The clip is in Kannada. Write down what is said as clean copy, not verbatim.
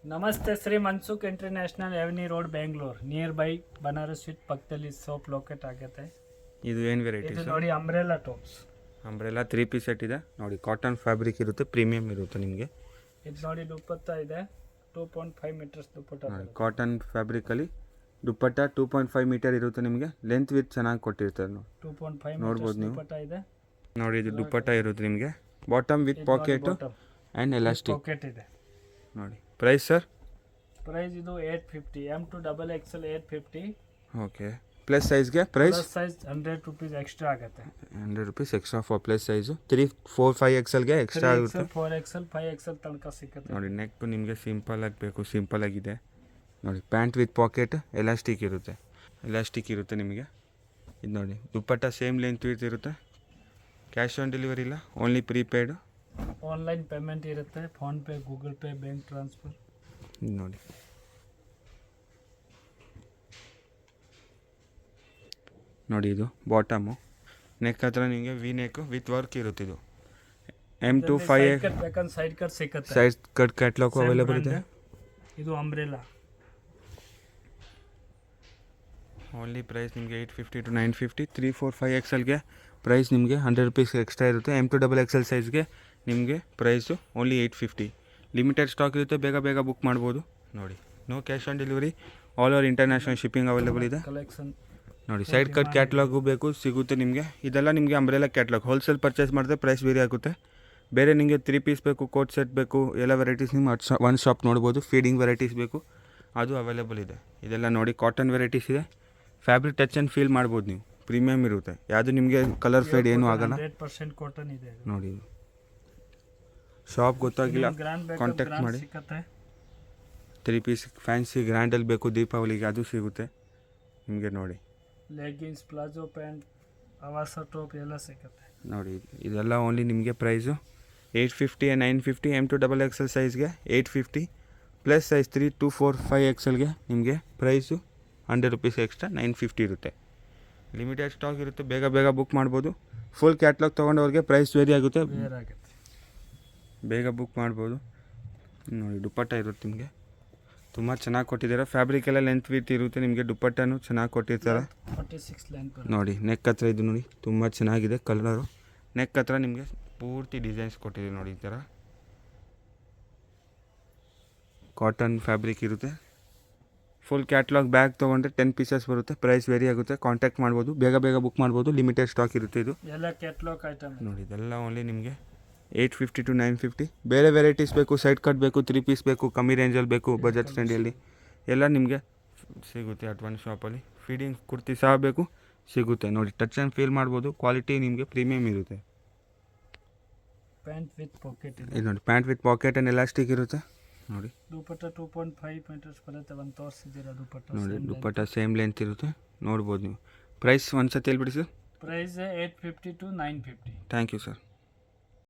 ನಮಸ್ತೆ Shri Mansukh international avenue road Bengaluru near by Banaras sweet ಪಕ್ಕದಲ್ಲಿ ಸೋಪ್ ಲೊಕೇಟ್ ಆಗುತ್ತೆ. ಇದು ಏನು ವೆರೈಟಿ ಇದು ನೋಡಿ umbrella tops. Umbrella 3 piece set ಇದೆ ನೋಡಿ. ಕಾಟನ್ ಫ್ಯಾಬ್ರಿಕ್ ಇರುತ್ತೆ, ಪ್ರೀಮಿಯಂ ಇರುತ್ತೆ ನಿಮಗೆ. ಇದು ನೋಡಿ ದುಪ್ಪಟ್ಟ ಇದೆ 2.5 ಮೀಟರ್ಸ್ ದುಪ್ಪಟ್ಟ. ಕಾಟನ್ ಫ್ಯಾಬ್ರಿಕಲ್ಲಿ ದುಪ್ಪಟ್ಟ 2.5 ಮೀಟರ್ ಇರುತ್ತೆ ನಿಮಗೆ. ಲೆಂತ್ ವಿತ್ ಚೆನ್ನಾಗಿ ಕೊಟ್ಟಿರ್ತಾರೆ ನೋಡಿ. 2.5 ನೋಡ್ಬೋದು ನೀವು. ದುಪ್ಪಟ್ಟ ಇದೆ ನೋಡಿ, ಇದು ದುಪ್ಪಟ್ಟ ಇರುತ್ತೆ ನಿಮಗೆ. Bottom with pocket and elastic pocket ಇದೆ ನೋಡಿ. Price sir? ಪ್ರೈಸ್ ಇದು 850 M to XXL 850. Okay. Plus ಸೈಜ್ಗೆ ಪ್ರೈಸ್ ಸೈಜ್ 100 ರೂಪೀಸ್ ಎಕ್ಸ್ಟ್ರಾ ಆಗುತ್ತೆ. 100 rupees extra for plus size. 3, 4, 5 XLಗೆ ಎಕ್ಸ್ಟ್ರಾ ಆಗುತ್ತೆ. 4XL 5XL ತನಕ ಸಿಗುತ್ತೆ ನೋಡಿ. ನೆಕ್ ನಿಮಗೆ ಸಿಂಪಲ್ ಆಗಬೇಕು, ಸಿಂಪಲ್ ಆಗಿದೆ ನೋಡಿ. ಪ್ಯಾಂಟ್ ವಿತ್ ಪಾಕೆಟ್ ಎಲಾಸ್ಟಿಕ್ ಇರುತ್ತೆ ನಿಮಗೆ. ಇದು ನೋಡಿ ದುಪ್ಪಟ್ಟ ಸೇಮ್ ಲೆಂತ್ ವಿತ್ ಇರುತ್ತೆ. ಕ್ಯಾಶ್ ಆನ್ ಡೆಲಿವರಿ ಇಲ್ಲ, ಓನ್ಲಿ ಪ್ರೀಪೇಯ್ಡ್. ಆನ್ಲೈನ್ ಪೇಮೆಂಟ್ ಇರುತ್ತೆ, PhonePe, Google pay, bank transfer. ನೋಡಿ ನೋಡಿ ಇದು ಬಾಟಮು. ನೆಕ್ ಹತ್ರ ನಿಮಗೆ ವಿ ನೆಕ್ ವಿತ್ ವರ್ಕ್ ಇರುತ್ತೆ. ಇದು M2 5 ಸೈಡ್ ಕಟ್ ಸಿಗುತ್ತೆ. ಸೈಡ್ ಕಟ್ ಕ್ಯಾಟ್ಲಾಗ್ ಅವೈಲೇಬಲ್ ಇದೆ. ಇದು ಅಂಬ್ರೆಲಾ. ಓನ್ಲಿ ಪ್ರೈಸ್ ನಿಮಗೆ 850 to 950. 3, 4, 5 XLಗೆ ಪ್ರೈಸ್ ನಿಮಗೆ 100 ರೂಪೀಸ್ ಎಕ್ಸ್ಟ್ರಾ ಇರುತ್ತೆ. M2 XXL ಸೈಜ್ಗೆ ನಿಮಗೆ ಪ್ರೈಸು ಓನ್ಲಿ 850. ಲಿಮಿಟೆಡ್ ಸ್ಟಾಕ್ ಇರುತ್ತೆ, ಬೇಗ ಬುಕ್ ಮಾಡ್ಬೋದು ನೋಡಿ. No cash on delivery, all over international shipping available ಇದೆ. ಕಲೆಕ್ಷನ್ ನೋಡಿ. ಸೈಡ್ ಕಟ್ ಕ್ಯಾಟ್ಲಾಗು ಬೇಕು ಸಿಗುತ್ತೆ ನಿಮಗೆ. ಇದೆಲ್ಲ ನಿಮಗೆ ಅಂಬ್ರೆಲಾ ಕ್ಯಾಟ್ಲಾಗ್. ಹೋಲ್ಸೇಲ್ ಪರ್ಚೇಸ್ ಮಾಡಿದ್ರೆ ಪ್ರೈಸ್ ಬೇರೆ ಆಗುತ್ತೆ. ಬೇರೆ ನಿಮಗೆ 3 ಪೀಸ್ ಬೇಕು, ಕೋಟ್ ಸೆಟ್ ಬೇಕು, ಎಲ್ಲ ವೆರೈಟೀಸ್ ನಿಮ್ಮ ಒನ್ ಶಾಪ್ ನೋಡ್ಬೋದು. ಫೀಡಿಂಗ್ ವೆರೈಟೀಸ್ ಬೇಕು, ಅದು ಅವೈಲೇಬಲ್ ಇದೆ. ಇದೆಲ್ಲ ನೋಡಿ ಕಾಟನ್ ವೆರೈಟೀಸ್ ಇದೆ. ಫ್ಯಾಬ್ರಿಕ್ ಟಚ್ ಆ್ಯಂಡ್ ಫೀಲ್ ಮಾಡ್ಬೋದು ನೀವು. ಪ್ರೀಮಿಯಮ್ ಇರುತ್ತೆ, ಯಾವುದು ನಿಮಗೆ ಕಲರ್ ಫೇಡ್ ಏನೂ ಆಗೋಲ್ಲ. 100% ಕಾಟನ್ ಇದೆ ನೋಡಿ. ಶಾಪ್ ಗೊತ್ತಾಗಿಲ್ಲ, ಕಾಂಟ್ಯಾಕ್ಟ್ ಮಾಡಿ. 3 ಪೀಸ್ ಫ್ಯಾನ್ಸಿ ಗ್ರ್ಯಾಂಡಲ್ಲಿ ಬೇಕು ದೀಪಾವಳಿಗೆ, ಅದು ಸಿಗುತ್ತೆ ನಿಮಗೆ. ನೋಡಿ leggings, palazzo pant, Avaasa top ಎಲ್ಲ ಸಿಗುತ್ತೆ ನೋಡಿ. ಇದೆಲ್ಲ ಓನ್ಲಿ ನಿಮಗೆ price 850 and 950. M2 XXL ಸೈಜ್ಗೆ 850 plus size 3, 2, 4, 5 XLಗೆ ನಿಮಗೆ ಪ್ರೈಸು 100 ರೂಪೀಸ್ ಎಕ್ಸ್ಟ್ರಾ 950 ಇರುತ್ತೆ. ಲಿಮಿಟೆಡ್ ಸ್ಟಾಕ್ ಇರುತ್ತೆ, ಬೇಗ ಬುಕ್ ಮಾಡ್ಬೋದು. ಫುಲ್ ಕ್ಯಾಟ್ಲಾಗ್ ತೊಗೊಂಡವ್ರಿಗೆ ಪ್ರೈಸ್ ವೇರಿ ಆಗುತ್ತೆ, ಬೇಗ ಬುಕ್ ಮಾಡ್ಬೋದು. ನೋಡಿ ದುಪ್ಪಟ್ಟ ಇರುತ್ತೆ ನಿಮಗೆ, ತುಂಬ ಚೆನ್ನಾಗಿ ಕೊಟ್ಟಿದ್ದಾರೆ. ಫ್ಯಾಬ್ರಿಕ್ ಎಲ್ಲ ಲೆಂತ್ ವಿತ್ ಇರುತ್ತೆ ನಿಮಗೆ. ದುಪ್ಪಟ್ಟನೂ ಚೆನ್ನಾಗಿ ಕೊಟ್ಟಿರ್ತಾರೆ 46 ಲೆಂತ್ ನೋಡಿ. ನೆಕ್ ಹತ್ರ ಇದು ನೋಡಿ ತುಂಬ ಚೆನ್ನಾಗಿದೆ ಕಲರು. ನೆಕ್ ಹತ್ರ ನಿಮಗೆ ಪೂರ್ತಿ ಡಿಸೈನ್ಸ್ ಕೊಟ್ಟಿದ್ದೀವಿ ನೋಡಿ. ಈ ಥರ ಕಾಟನ್ ಫ್ಯಾಬ್ರಿಕ್ ಇರುತ್ತೆ. ಫುಲ್ ಕ್ಯಾಟ್ಲಾಗ್ ಬ್ಯಾಗ್ ತೊಗೊಂಡ್ರೆ 10 ಪೀಸಸ್ ಬರುತ್ತೆ. ಪ್ರೈಸ್ ವೇರಿ ಆಗುತ್ತೆ, ಕಾಂಟ್ಯಾಕ್ಟ್ ಮಾಡ್ಬೋದು. ಬೇಗ ಬುಕ್ ಮಾಡ್ಬೋದು. ಲಿಮಿಟೆಡ್ ಸ್ಟಾಕ್ ಇರುತ್ತೆ. ಇದು ಎಲ್ಲ ಕ್ಯಾಟ್ಲಾಗ್ ಐಟಮ್ ನೋಡಿ. ಇದೆಲ್ಲ ಓನ್ಲಿ ನಿಮಗೆ 850 to 950. ಬೇರೆ ವೆರೈಟೀಸ್ ಬೇಕು, ಸೈಡ್ ಕಟ್ ಬೇಕು, 3 ಪೀಸ್ ಬೇಕು, ಕಮ್ಮಿ ರೇಂಜಲ್ಲಿ ಬೇಕು, ಬಜೆಟ್ ಫ್ರೆಂಡ್ಲಿ ಎಲ್ಲ ನಿಮಗೆ ಸಿಗುತ್ತೆ ಅಟ್ ಒನ್ ಶಾಪಲ್ಲಿ. ಫೀಡಿಂಗ್ ಕುರ್ತಿ ಸಹ ಬೇಕು, ಸಿಗುತ್ತೆ ನೋಡಿ. ಟಚ್ ಆ್ಯಂಡ್ ಫೀಲ್ ಮಾಡ್ಬೋದು. ಕ್ವಾಲಿಟಿ ನಿಮಗೆ ಪ್ರೀಮಿಯಮ್ ಇರುತ್ತೆ. ಪ್ಯಾಂಟ್ ವಿತ್ ಪಾಕೆಟ್ ಇದೆ. ಇದು ನೋಡಿ pant with packet and elastic ಇರುತ್ತೆ ನೋಡಿ. ದುಪ್ಪಟ್ಟ 2.5 ಮೀಟರ್ಸ್ ಬರುತ್ತೆ. ಒಂದು ತೋರಿಸಿದ್ದೀರಾ ದುಪ್ಪಟ್ಟ. ನೋಡಿ ದುಪ್ಪಟ್ಟ ಸೇಮ್ ಲೆಂತ್ ಇರುತ್ತೆ, ನೋಡ್ಬೋದು ನೀವು. ಪ್ರೈಸ್ ಒಂದು ಸತಿ ಹೇಳ್ಬಿಡಿ sir. Price 850 to 950. Thank you sir.